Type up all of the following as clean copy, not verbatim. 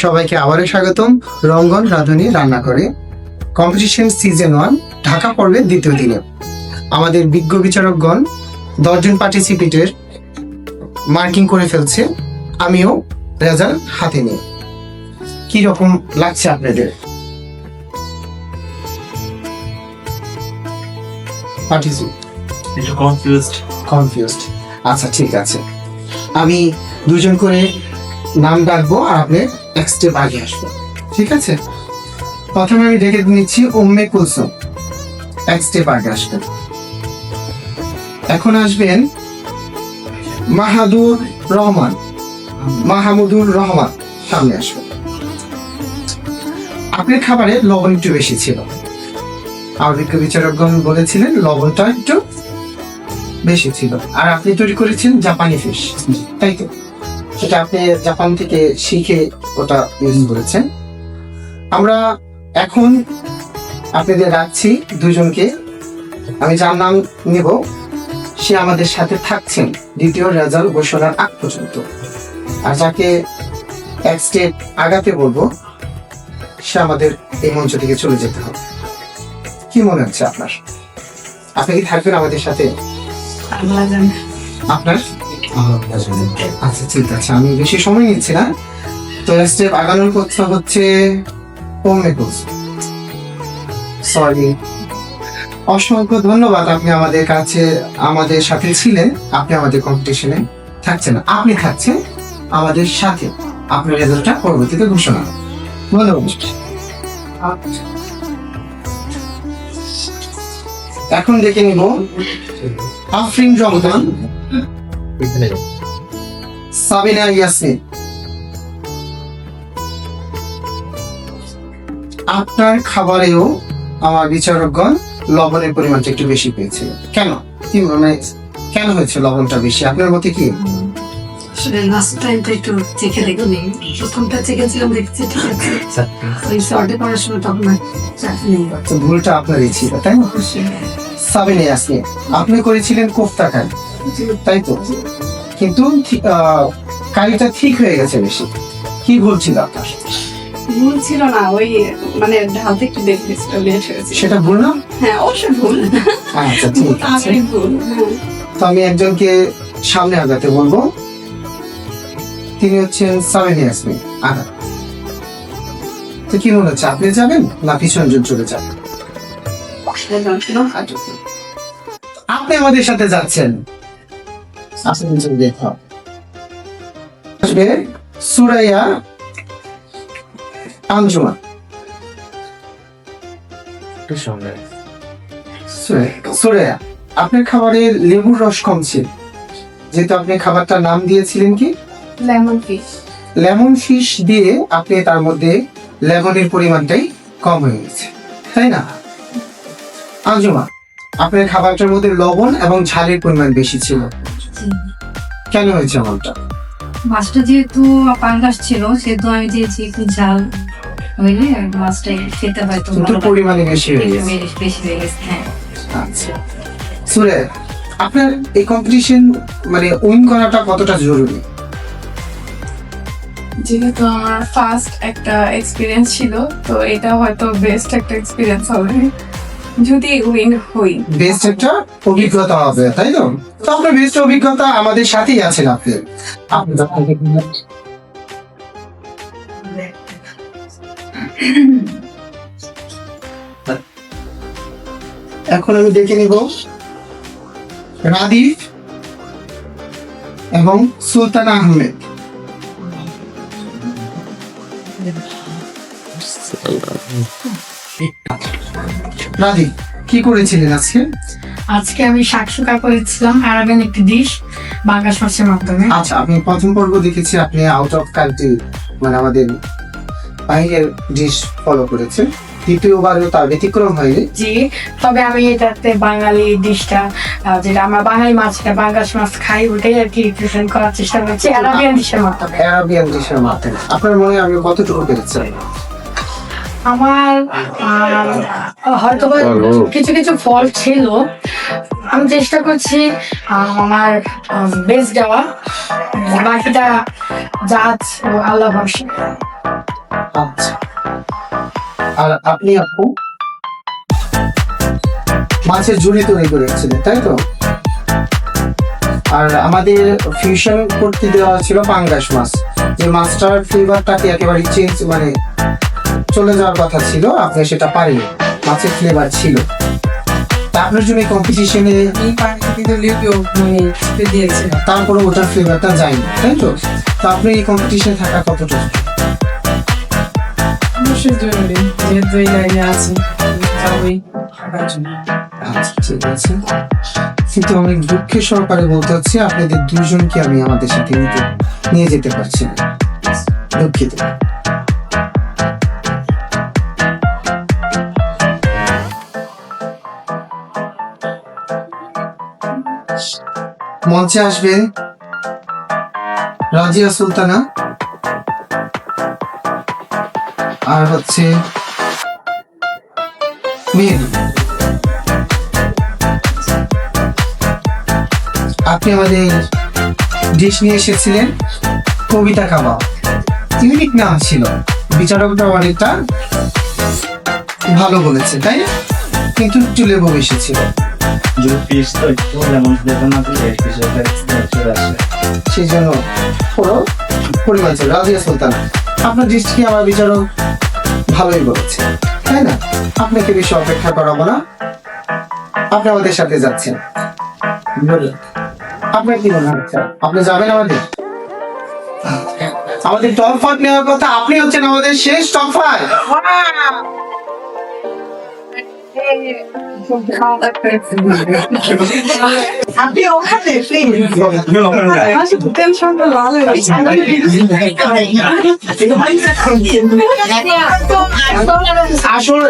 সবাইকে আবারও স্বাগতম রঙ্গন রাঁধুনি রান্না করে কম্পিটিশন সিজন 1 ঢাকা পর্বের দ্বিতীয় দিনে। আমাদের বিজ্ঞ বিচারকগণ 10 জন পার্টিসিপেন্টের মার্কিং করে ফেলছে, আমিও রেজাল্ট হাতে নিয়ে। কি রকম লাগছে আপনাদের? কনফিউজড। আচ্ছা ঠিক আছে, আমি দুজন করে নাম ডাকবো আর আপনি এক স্টেপ আগে আসবেন, ঠিক আছে? প্রথমে আমি ডেকে নিচ্ছি উম্মে কুলসুম, এক স্টেপ আগে আসবেন। এখন আসবেন মাহামুদুর রহমান, সামনে আসবেন। আপনার খাবারে লবণ একটু বেশি ছিল, আর বিজ্ঞ বিচারকগণ বলেছিলেন লবণটা একটু বেশি ছিল। আর আপনি তৈরি করেছেন জাপানি ফিশ, তাই তো? সেটা আপনি জাপান থেকে শিখে ওটা ইউজ করেছেন। আমরা এখন আপনাদের রাখছি দুজনকে, আমি যার নাম নেব সে আমাদের সাথে থাকছেন দ্বিতীয় রেজাল্ট ঘোষণার আগ পর্যন্ত, আর যাকে এক স্টেপ আগাতে বলবো সে আমাদের এই মঞ্চ থেকে চলে যেতে হবে। কি মনে হচ্ছে আপনার? আপনি কি থাকবেন আমাদের সাথে? আপনার আচ্ছা ঠিক আছে, আমি বেশি সময় নিচ্ছি না। তো স্টেপ আগানোর কথা হচ্ছে সরি, অসংখ্য ধন্যবাদ। আপনি আমাদের সাথে ছিলেন, আপনি আমাদের কম্পিটিশনে থাকছেন, আপনি থাকছেন আমাদের সাথে। আপনার রেজাল্টটা পরবর্তীতে ঘোষণা হবে। ধন্যবাদ। এখন দেখে নিব আফরিন রমজান, সাবিনা ইয়াসমিন। আপনার খাবারেও আমার বিচারকগণ লবণের পরিমাণটা একটু বেশি পেয়েছিল। কেন? কি মানে কেন হয়েছে লবণটা বেশি আপনার মতে? কি লাস্ট টাইমটা একটু চেখে দেখুন, প্রথমটা চেখেছিলাম, দেখছি ঠিক আছে, ওই সর্টে করার সময় তখন ভুলটা আপনারই ছিল, তাই না? সাবিনা ইয়াসমিন, আপনি করেছিলেন কোফতা কারি, তাই তো? কিন্তু কারিটা ঠিক হয়ে গেছে বেশি। কি ভুল ছিল আপনার? ভুল ছিল না, ওই মানে ঢালতে একটু দেরি হয়েছিল, লেট হয়েছে। সেটা ভুল না? হ্যাঁ অবশ্যই ভুল। আচ্ছা ঠিক আছে, তো আমি একজনকে সামনে আগাতে বলবো, তিনি হচ্ছেন সাবিনা ইয়াসমিন। আগা তো কি মনে হচ্ছে, আপনি যাবেন না পিছন জন চলে যাবেন? আপনি আমাদের সাথে যাচ্ছেন। আসবে সুরাইয়া আঞ্জুমান। সুরাইয়া, আপনার খাবারে লেবুর রস কম ছিল, যেহেতু আপনি খাবারটার নাম দিয়েছিলেন কি লেমন ফিশ দিয়ে, আপনি তার মধ্যে লেমনের পরিমাণটাই কম হয়ে গেছে, তাই না? আঞ্জুমা, আপনার খাবারটার মধ্যে লবণ এবং ঝালের পরিমাণ বেশি ছিল, কেন হয়েছে এমনটা? মাছটা যেহেতু পাঙ্গাস ছিল, সেহেতু আমি দিয়েছি একটু ঝাল হইলে মাছটা খেতে হয়তো পরিমাণে বেশি হয়ে গেছে। হ্যাঁ। আচ্ছা সুরে, আপনার এই কম্পিটিশন মানে উইন করাটা কতটা জরুরি? যেহেতু আমার ফার্স্ট একটা এক্সপিরিয়েন্স ছিল, তো এটা হয়তো বেস্ট একটা এক্সপিরিয়েন্স হবে যদি উইন হই। বেস্ট একটা অভিজ্ঞতা হবে, তাই তো? তো আপনার বেস্ট অভিজ্ঞতা আমাদের সাথেই আছেন আপনি। এখন আমি দেখে নিব রাদিফ এবং সুলতানা আহমেদ। রাদিফ, কি করেছিলেন আজকে? আজকে আমি শাকসুকা করেছিলাম, আরাবিয়ান একটি ডিশ বাঙ্গাস মাছের মাধ্যমে। আচ্ছা, আমি প্রথম পর্ব দেখেছি আপনি আউট অফ কান্ট্রি মানে আমাদের বাইরের ডিশ ফলো করেছেন, দ্বিতীয়বারও তার ব্যতিক্রম হয়নি। জি, তবে আমি এটাতে বাঙালি ডিশটা, যেটা আমরা বাঙালি মাছটা বাঙ্গাস মাছ খাই, ওটাই আর কি প্রেজেন্ট করার চেষ্টা করছি আরাবিয়ান ডিশের মাধ্যমে। আরাবিয়ান ডিশের মাধ্যমে আপনার মনে হয় আমি কতটুকু পেরেছি? আমার হয়তো কিছু কিছু ফল ছিল, আমি চেষ্টা করছি আমার বেস্ট দেওয়া, বাকিটা জাজ ও আল্লাহ ভরসা। আচ্ছা, আর আপনি আপু মাছের ঝুড়ি তৈরি করেছিলেন, তাই তো? আর আমাদের ফিউশন করতে দেওয়া ছিল পাঙ্গাস মাছ, যে মাছটার ফ্লেভারটাকে একেবারে চেঞ্জ, মানে চলে যাওয়ার কথা ছিল, আপনি সেটা পারেনি, মাছের ফ্লেভার ছিল। তা আপনার জন্য কম্পিটিশনে তারপরে ওটার ফ্লেভারটা যায়নি, তাই তো? তো আপনি এই কম্পিটিশনে থাকা কতটা? অবশ্যই জরুরি, যেহেতু এই লাইনে আছি যাবোই থাকার জন্য। আচ্ছা, ঠিক আছে। কিন্তু অনেক দুঃখের সহকারে বলতে হচ্ছে আপনাদের দুজনকে আমি আমাদের সাথে নিয়ে যেতে পারছি না, দুঃখিত। মঞ্চে আসবেন রাজিয়া সুলতানা আর হচ্ছে মেহেদি। আপনি আমাদের ডিশ নিয়ে এসেছিলেন কবিতা কাবাব, ইউনিক নাম ছিল, বিচারকটা অনেকটা ভালো বলেছে, তাই না? কিন্তু একটু লেবু বেশি ছিল, সেই জন্য পুরো পরিমাণ ছিল। রাজিয়া সুলতানা, আপনার দৃষ্টি আমার বিচারক ভালোই বলেছে, তাই না? আপনাকে বেশি অপেক্ষা করাবো না, আপনি আমাদের সাথে যাচ্ছেন। আপনার কি মনে হচ্ছে, আপনি যাবেন আমাদের টপ 5 নেওয়ার কথা? আপনি হচ্ছেন আমাদের শেষ টপ 5। আপনি ওখানে টেনশনটা ভালো আসলে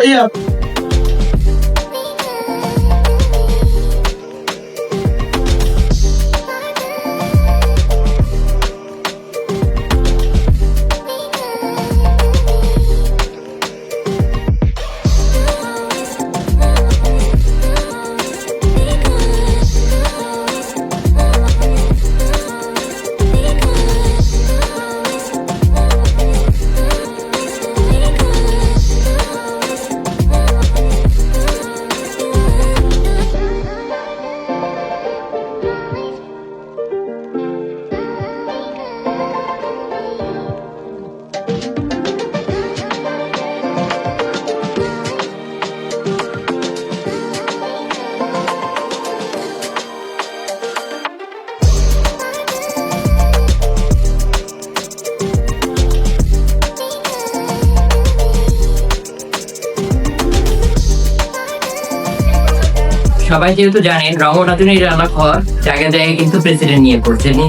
সবাই যেহেতু জানেন রংরাধুনী রান্নাঘর জায়গায় জায়গায় কিন্তু প্রেসিডেন্ট নিয়ে পড়ছে, এবং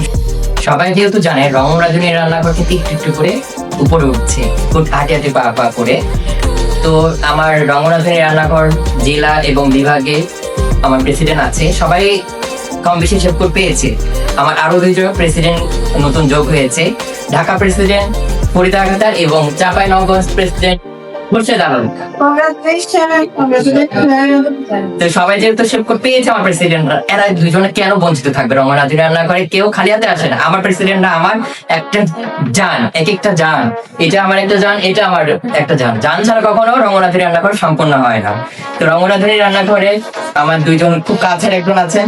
সবাই যেহেতু জানেন রংরাধুনী রান্নাঘর থেকে একটু একটু করে উপরে উঠছে, খুব হাঁটে হাঁটে পা পা করে। তো আমার রংরাধুনী রান্নাঘর জেলা এবং বিভাগে আমার প্রেসিডেন্ট আছে, সবাই কম বেশি হিসেব করে পেয়েছে। আমার আরো দুইজন প্রেসিডেন্ট নতুন যোগ হয়েছে, ঢাকা প্রেসিডেন্ট ফরিদা আক্তার এবং চাঁপাইনবাবগঞ্জ প্রেসিডেন্ট মুর্শেদ আলম। তো সবাই যেহেতু সেভ করে পেয়েছে আমার প্রেসিডেন্টরা, এরা দুজনে কেন বঞ্চিত থাকবে? রংরাধুনী রান্নাঘরে কেউ খালি হাতে আসে না, আমার প্রেসিডেন্টরা আমার একটা জান, এক একটা জান, এটা আমার একটা জান, এটা আমার একটা জান, জান ছাড়া কখনো রংরাধুনী রান্নাঘর সম্পূর্ণ হয় না। তো রংরাধুনী রান্নাঘরে আমার দুইজন খুব কাছের একজন আছেন,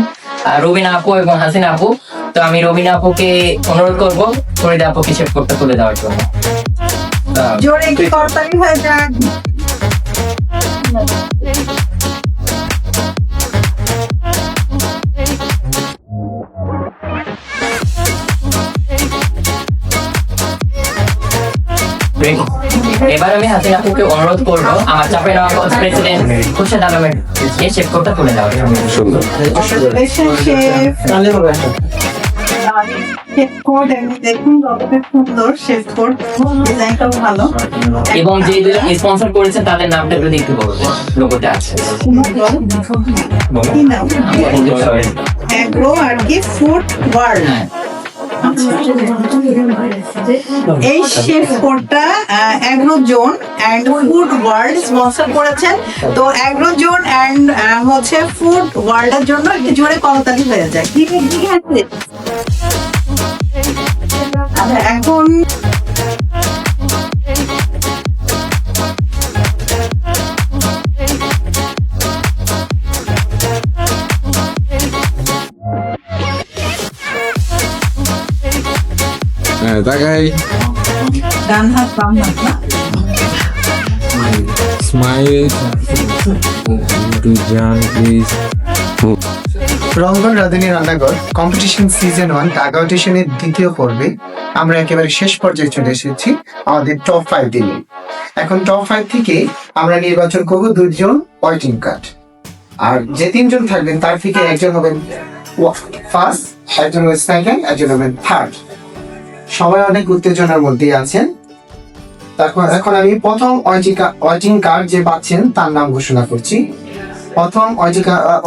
রবিনা আপু এবং হাসিনা আপু। তো আমি রবিনা আপুকে অনুরোধ করবো ফরিদা আপুকে সেভ করতে তুলে দেওয়ার জন্য। জোরে কি করতালি হয়ে যাক। এবার আমি হাসিনা আপুকে অনুরোধ করবো আমার চাঁপাইনবাবগঞ্জ প্রেসিডেন্ট মুর্শেদ আলমের শেভ করতে তুলে দেওয়ার জন্য। দেখুন কতটা সুন্দর শেফ কোড, ডিজাইনটাও ভালো। এবং যে দুজন স্পন্সর করেছেন তাদের নামটা একটু দেখতে বলবেন, লোগোতে আছে। কি নাম? অ্যাগ্রো আর কি ফুড ওয়ার্ল্ড। এই শেফ কোডটা Agro Zone and Food World sponsor করেছেন। তো অ্যাগ্রো জোন এন্ড হচ্ছে ফুড ওয়ার্ল্ডের জন্য একটু জোরে করতালি হয়ে যায়। ঠিক আছে। আচ্ছা, এখন হ্যাঁ তাকাই। ডান হাত বাম হাত না? স্মাইল টু জান প্লিজ। রঙ্গন রাঁধুনি রান্নাঘর কম্পিটিশন সিজন 1 ঢাকা অডিশনের দ্বিতীয় পর্বে আমরা একেবারে শেষ পর্যায়ে চলে এসেছি আমাদের টপ 5 দিনে। এখন টপ 5 থেকে আমরা নির্বাচন করব 2 জন ওয়েটিং কার্ড, আর যে 3 জন থাকবেন তার থেকে একজন হবেন ফার্স্ট, একজন হবেন সেকেন্ড, একজন হবেন থার্ড। সবাই অনেক উত্তেজনার মধ্যে আছেন। এখন আমি প্রথম ওয়েটিং কার্ড যে পাচ্ছেন তার নাম ঘোষণা করছি। প্রথম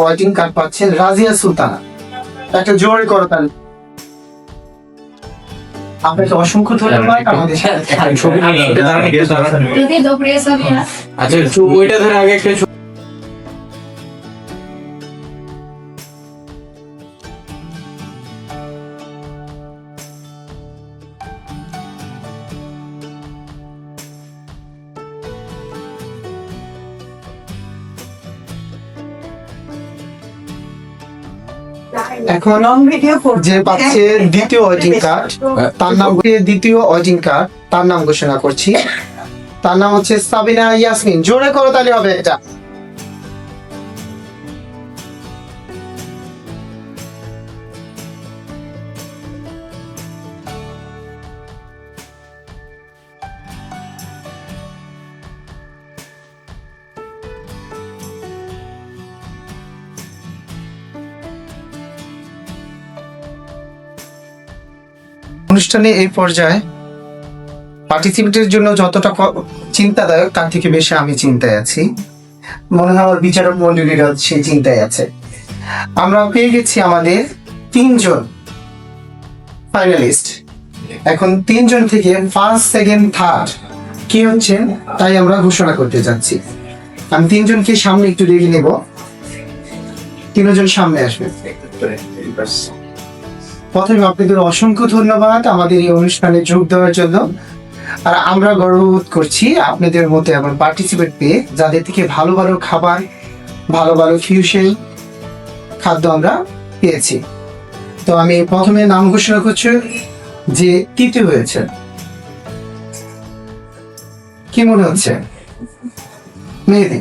ওয়েটিং কার্ড পাচ্ছেন রাজিয়া সুলতানা। একটা জোরে করো তাহলে। আপনাকে অসংখ্য ধন্যবাদ আমাদের সাথে। আচ্ছা ওইটা ধরে আগে একটা এখন লং ভিডিও করব। যে পাচ্ছে দ্বিতীয় ওয়েটিং কার্ড তার নাম ঘোষণা করছি। তার নাম হচ্ছে সাবিনা ইয়াসমিন। জোরে করো তাহলে হবে এটা। অনুষ্ঠানে এই পর্যায়ে পার্টিসিপেন্টের জন্য যতটা চিন্তাদায়ক তার থেকে বেশি আমি চিন্তায় আছি। মনে হয় আমার বিচারক মন্ডলীরা সেই চিন্তায় আছে। আমরা পেয়ে গেছি আমাদের 3 জন ফাইনালিস্ট। এখন 3 জন থেকে ফার্স্ট, সেকেন্ড, থার্ড কি হচ্ছেন তাই আমরা ঘোষণা করতে যাচ্ছি। আমি 3 জনকে সামনে একটু ডেকে নেব। 3 জন সামনে আসবে। প্রথমে আপনাদের অসংখ্য ধন্যবাদ আমাদের এই অনুষ্ঠানে যোগ দেওয়ার জন্য। আর আমরা গর্ববোধ করছি আপনাদের মধ্যে এমন পার্টিসিপেট পেয়ে, যাদের থেকে ভালো ভালো খাবার, ভালো ভালো ফিউশন খাদ্য আমরা পেয়েছি। তো আমি প্রথমে নাম ঘোষণা করছি যে তৃতীয় হয়েছে। কি মনে হচ্ছে মেহেদি?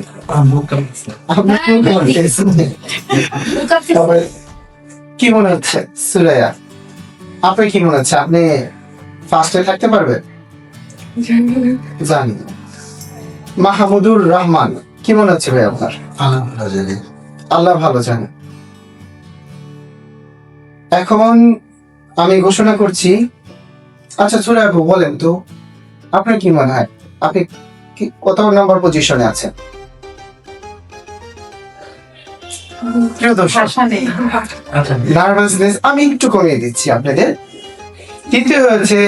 তবে কি মনে হচ্ছে সুরাইয়া? আপনি কি মনে হচ্ছে আপনি ফার্স্টে থাকতে পারবেন? জানি। মাহমুদুর রহমান কি মনে হচ্ছে ভাই আপনার? আল্লাহ ভালো জানে। এখন আমি ঘোষণা করছি। আচ্ছা সুরাইয়া আপু বলেন তো আপনার কি মনে হয় আপনি কত নম্বর পজিশনে আছেন? প্রিয় দর্শক, নার্ভাসনেস আমি একটু কমিয়ে দিচ্ছি আপনাদের। তৃতীয় হয়েছে,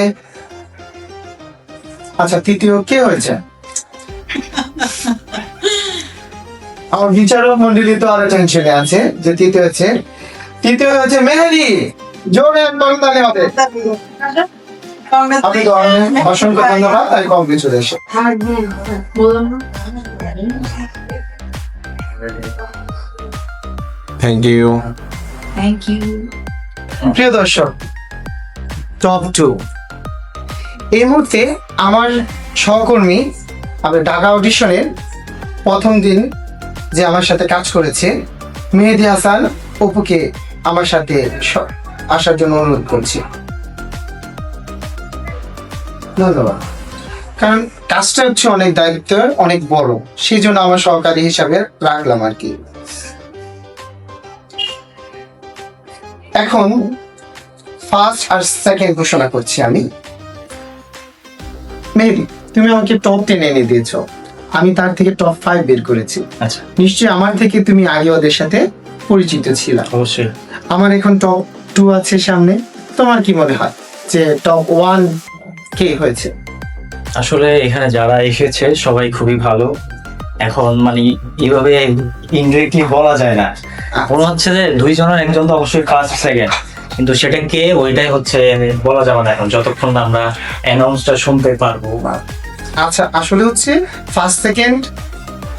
আচ্ছা তৃতীয় কে হয়েছে? আমার বিচারক মন্ডলী তো আরো টেনশনে আছে যে তৃতীয় হয়েছে মেহেদি। জোরে বলতালি হবে। আপনাকে অসংখ্য ধন্যবাদ। তাই কংগ্রেচুলেশন। Thank you. প্রিয় দর্শক, টপ 2 এই মুহূর্তে আমার সহকর্মী আমাদের ঢাকা অডিশনের প্রথম দিন যে আমার সাথে কাজ করেছে মেহেদি হাসান অপুকে আমার সাথে আসার জন্য অনুরোধ করছি। ধন্যবাদ। কারণ কাজটা হচ্ছে অনেক দায়িত্ব, অনেক বড়, সেই জন্য আমার সহকারী হিসাবে রাখলাম আর কি। এখন ফার্স্ট আর সেকেন্ড ঘোষণা করছি আমি। মেহেদি, তুমি আমাকে টপ 10 এনে দিয়েছো, আমি তার থেকে টপ 5 বের করেছি। আচ্ছা, নিশ্চয়ই আমার থেকে তুমি আগে ওদের সাথে পরিচিত ছিলা। অবশ্যই। আমার এখন টপ 2 আছে সামনে। তোমার কি মনে হয় যে টপ 1 কে হয়েছে? আসলে এখানে যারা এসেছে সবাই খুবই ভালো। এখন মানে এইভাবে ইনডিরেক্টলি বলা যায় না। মনে হচ্ছে যে 2 জনের একজন তো অবশ্যই ফার্স্ট, সেকেন্ড, কিন্তু সেটা কে ওইটাই হচ্ছে বলা যাবে না এখন, যতক্ষণ না আমরা অ্যানাউন্সটা শুনতে পারবো। আচ্ছা, আসলে হচ্ছে ফার্স্ট সেকেন্ড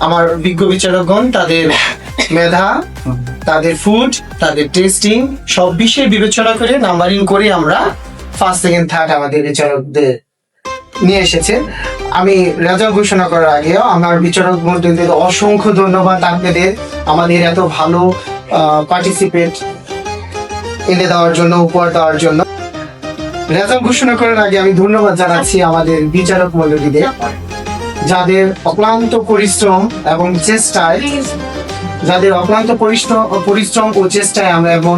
আমার বিজ্ঞ বিচারকগণ তাদের মেধা, তাদের ফুড, তাদের টেস্টিং সব বিষয়ে বিবেচনা করে নাম্বারিং করে আমরা ফার্স্ট সেকেন্ড থার্ড আমাদের বিচারকদের নিয়ে এসেছে। আমি রেজাল্ট ঘোষণা করার আগেও আমার বিচারক মণ্ডলীদের অসংখ্য ধন্যবাদ আপনাদের আমাদের এত ভালো পার্টিসিপেট এনে দেওয়ার জন্য, উপহার দেওয়ার জন্য। রেজাল্ট ঘোষণা করার আগে আমি ধন্যবাদ জানাচ্ছি আমাদের বিচারক মণ্ডলীদের, যাদের অক্লান্ত পরিশ্রম এবং চেষ্টায় ও চেষ্টায় আমরা এমন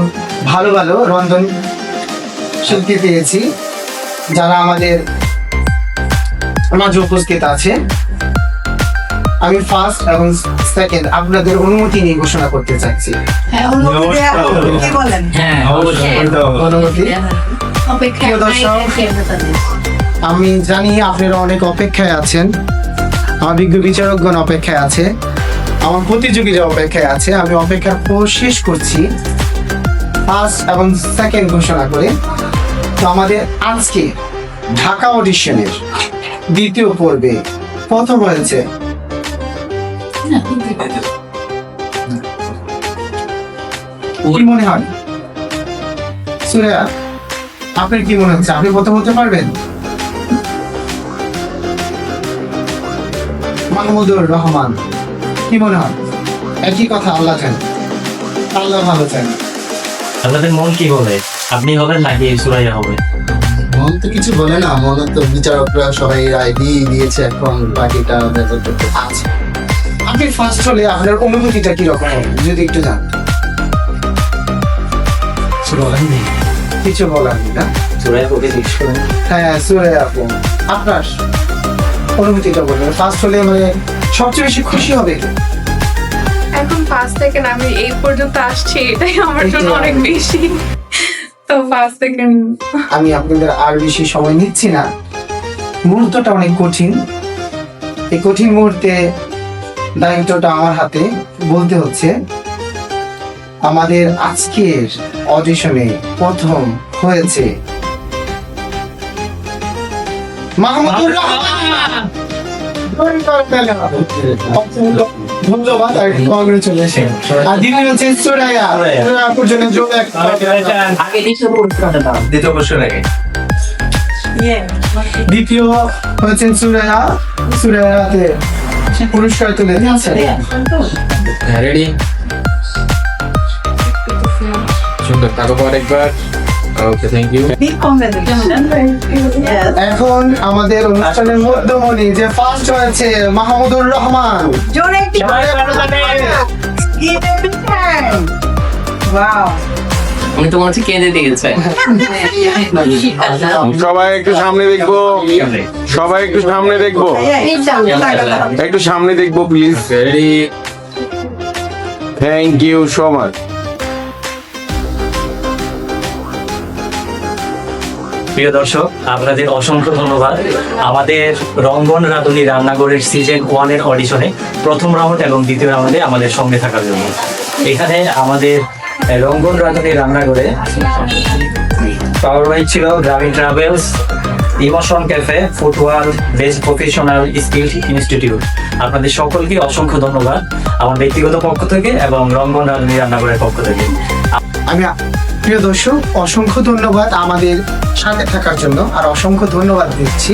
ভালো ভালো রন্ধন শিল্পী পেয়েছি যারা আমাদের মাঝে উপস্থিত আছে। আমি ফার্স্ট এবং সেকেন্ড আপনাদের অনুমতি নিয়ে ঘোষণা করতে চাচ্ছি। হ্যাঁ, অনুমতি দেয়া হবে। কি বলেন? হ্যাঁ অবশ্যই। অনুমতি। প্রিয় দর্শক, আমি জানি আপনারা অনেক অপেক্ষায় আছেন, আমার বিজ্ঞ বিচারকগণ অপেক্ষায় আছে, আমার প্রতিযোগীরা অপেক্ষায় আছে। আমি অপেক্ষার পর শেষ করছি ফার্স্ট এবং সেকেন্ড ঘোষণা করে। তো আমাদের আজকে ঢাকা অডিশনের দ্বিতীয় পর্বে প্রথম হয়েছে কি মনে হয় সুরেয়া, আপনার কি মনে হচ্ছে আপনি প্রথম হতে পারবেন? মাহমুদুর রহমান, কি মনে হয়? একই কথা, আল্লাহ চান, আল্লাহ ভালো চান। আপনাদের মন কি বলে, আপনি হবেন নাকি সুরাইয়া হবে? মন তো কিছু বলে না, মন তো বিচারকরা সবাই রায় দিয়ে দিয়েছে, এখন বাকিটা দেখা করতে আচ্ছা, আপনি ফার্স্ট হলে আপনার অনুভূতিটা কি রকম হবে যদি একটু জানতেন? কিছু বলার নেই না? সুরাইয়া ওকে জিজ্ঞেস করেন। হ্যাঁ সুরেয়া আপু, আপনার অনুভূতিটা বলবেন। ফার্স্ট হলে মানে সবচেয়ে বেশি খুশি হবে কি? এখন ফার্স্ট সেকেন্ড আমি এই পর্যন্ত আসছি, এটাই আমার জন্য এটাই অনেক বেশি। তো ফার্স্ট সেকেন্ড আমি আপনাদের আর বেশি সময় নিচ্ছি না, মুহূর্তটা অনেক কঠিন। এই কঠিন মুহূর্তে দায়িত্বটা আমার হাতে। বলতে হচ্ছে আমাদের আজকের অডিশনে প্রথম হয়েছে মাহমুদুর রহমান। ধন্যবাদ আর কংগ্রেচুলেশন। আর দ্বিতীয় হচ্ছে সুরাইয়া, সুরাইয়া আপুর জন্য জোরে একটা আগে দ্বিতীয় পুরস্কারটা দাও। দ্বিতীয় প্রশ্ন আগে। দ্বিতীয় হচ্ছেন সুরাইয়া, সুরাইয়াতে পুরস্কার তুলে দিচ্ছেন। হ্যাঁ রেডি, সুন্দর থাকো পর একবার। Okay, thank you. Big congratulations. Yes. এখন আমাদের অনুষ্ঠানের মধ্যমণি যে ফার্স্ট হয়েছে মাহমুদুর রহমান। জোরে একটি Give a big hand. Wow. উনি তো মনে হচ্ছে কেঁদে দিয়েছে। সবাই একটু সামনে দেখবো, সবাই একটু সামনে দেখবো, একটু সামনে দেখবো please. Ready, thank you so much. প্রিয় দর্শক, আপনাদের অসংখ্য ধন্যবাদ আমাদের রঙ্গন রাঁধুনি রান্নাঘরের সিজন 1 এর অডিশনে প্রথম রাউন্ড এবং দ্বিতীয় রাউন্ডে আমাদের সঙ্গে থাকার জন্য। এখানে আমাদের রঙ্গন রাঁধুনি রান্নাঘরে পাওয়ার বাই ছিল গ্রামীণ ট্রাভেলস, ইমোশন ক্যাফে, ফুটওয়াল, বেস্ট প্রফেশনাল স্কিল ইনস্টিটিউট। আপনাদের সকলকে অসংখ্য ধন্যবাদ আমার ব্যক্তিগত পক্ষ থেকে এবং রঙ্গন রাঁধুনি রান্নাঘরের পক্ষ থেকে। আমি প্রিয় দর্শক অসংখ্য ধন্যবাদ আমাদের সাথে থাকার জন্য, আর অসংখ্য ধন্যবাদ দিচ্ছি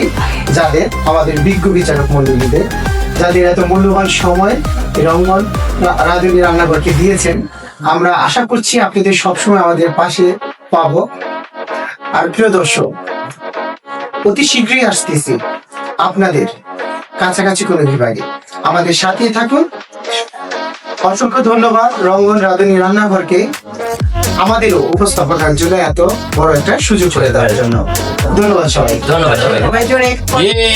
যাদের আমাদের বিজ্ঞ বিচারক মণ্ডলীদের, যাদের এত মূল্যবান সময় রঙ্গন রাঁধুনি রান্নাঘরকে দিয়েছেন। আমরা আশা করছি আপনাদের সবসময় আমাদের পাশে পাবো। আর প্রিয় দর্শক, অতি শীঘ্রই আসতেছি আপনাদের কাছাকাছি কোনো বিভাগে, আমাদের সাথে থাকুন। অসংখ্য ধন্যবাদ রঙ্গন রাঁধুনি রান্নাঘরকে আমাদেরও উপস্থাপনার জন্য এত বড় একটা সুযোগ করে দেওয়ার জন্য। ধন্যবাদ সবাই। ধন্যবাদ সবাই। সবাই জোরে ইয়ে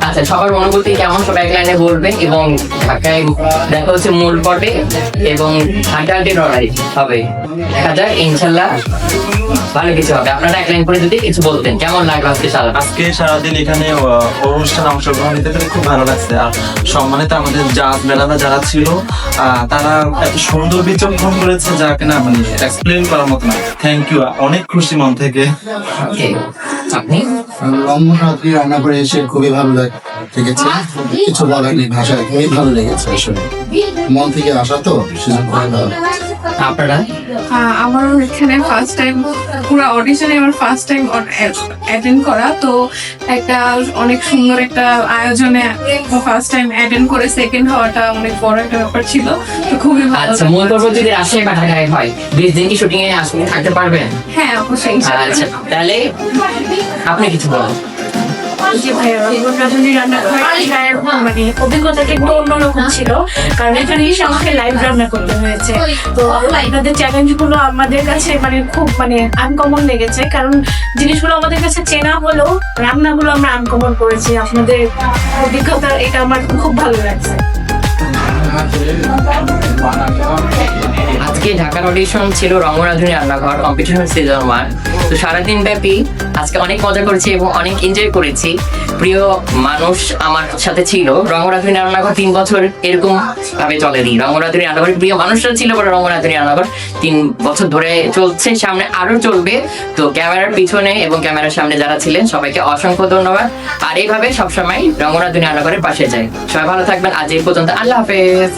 আচ্ছা, সবার অনুভূতি কেমন সবাই এক লাইনে বলবেন, এবং ঢাকায় দেখা হচ্ছে মূল পর্বে এবং হাঁটাহাঁটি লড়াই হবে, দেখা যাক ইনশাল্লাহ ভালো কিছু হবে। আপনারা এক লাইন করে যদি কিছু বলতেন, কেমন লাগলো আজকে সারা? আজকে সারাদিন এখানে অনুষ্ঠানে অংশগ্রহণ নিতে পেরে খুব ভালো লাগছে। আর সম্মানিত আমাদের জাজ ম্যাডামরা যারা ছিল তারা এত সুন্দর বিচক্ষণ করেছে যা কিনা মানে এক্সপ্লেন করার মতো না। থ্যাংক ইউ, অনেক খুশি মন থেকে। ওকে, আপনি? রমনাথি রান্না করে এসে খুবই ভালো লেগেছে, কিছু বলার নেই, ভাষায় খুবই ভালো লেগেছে আসলে, মন থেকে আসা তো সেজন্য খুবই ভালো। আপনারা? আমার এখানে ফার্স্ট টাইম পুরো অডিশনে আমার ফার্স্ট টাইম অ্যাটেন্ড করা, তো একটা অনেক সুন্দর একটা আয়োজনে ফার্স্ট টাইম অ্যাটেন্ড করে সেকেন্ড হওয়াটা অনেক বড় একটা ব্যাপার ছিল, তো খুবই ভালো আচ্ছা, মূল পর্ব যদি রাজশাহী বা ঢাকায় হয়, 20 দিন কি শুটিং এ আসলে থাকতে পারবেন? হ্যাঁ, অবশ্যই ইনশাআল্লাহ। আচ্ছা, তাহলে আপনি কিছু বলুন। যে ভাইয়া রাজনী রান্নাঘর এটার মানে অভিজ্ঞতাটা একটু অন্যরকম ছিল, কারণ এখানে এসে আমাকে লাইভ রান্না করতে হয়েছে। তো আপনাদের চ্যালেঞ্জগুলো আমাদের কাছে মানে খুব মানে আনকমন লেগেছে, কারণ জিনিসগুলো আমাদের কাছে চেনা হলেও রান্নাগুলো আমরা আনকমন করেছি। আপনাদের অভিজ্ঞতা এটা আমার খুব ভালো লাগছে। আজকে ঢাকার অডিশন ছিল রঙ্গরাজনী রান্নাঘর কম্পিটিশন সিজন 1। তো সারাদিন ব্যাপী আজকে অনেক মজা করেছি এবং অনেক এনজয় করেছি। প্রিয় মানুষ আমার সাথে ছিল। রঙ্গরাজনী রান্নাঘর 3 বছর এরকম ভাবে চলেনি। রঙ্গরাজনী রান্নাঘরের প্রিয় মানুষরা ছিল বলে রঙ্গরাজনী রান্নাঘর 3 বছর ধরে চলছে, সামনে আরো চলবে। তো ক্যামেরার পিছনে এবং ক্যামেরার সামনে যারা ছিলেন সবাইকে অসংখ্য ধন্যবাদ। আর এইভাবে সবসময় রঙ্গরাজনী রান্নাঘরের পাশে যাই। সবাই ভালো থাকবেন। আজ এই পর্যন্ত, আল্লাহ হাফেজ।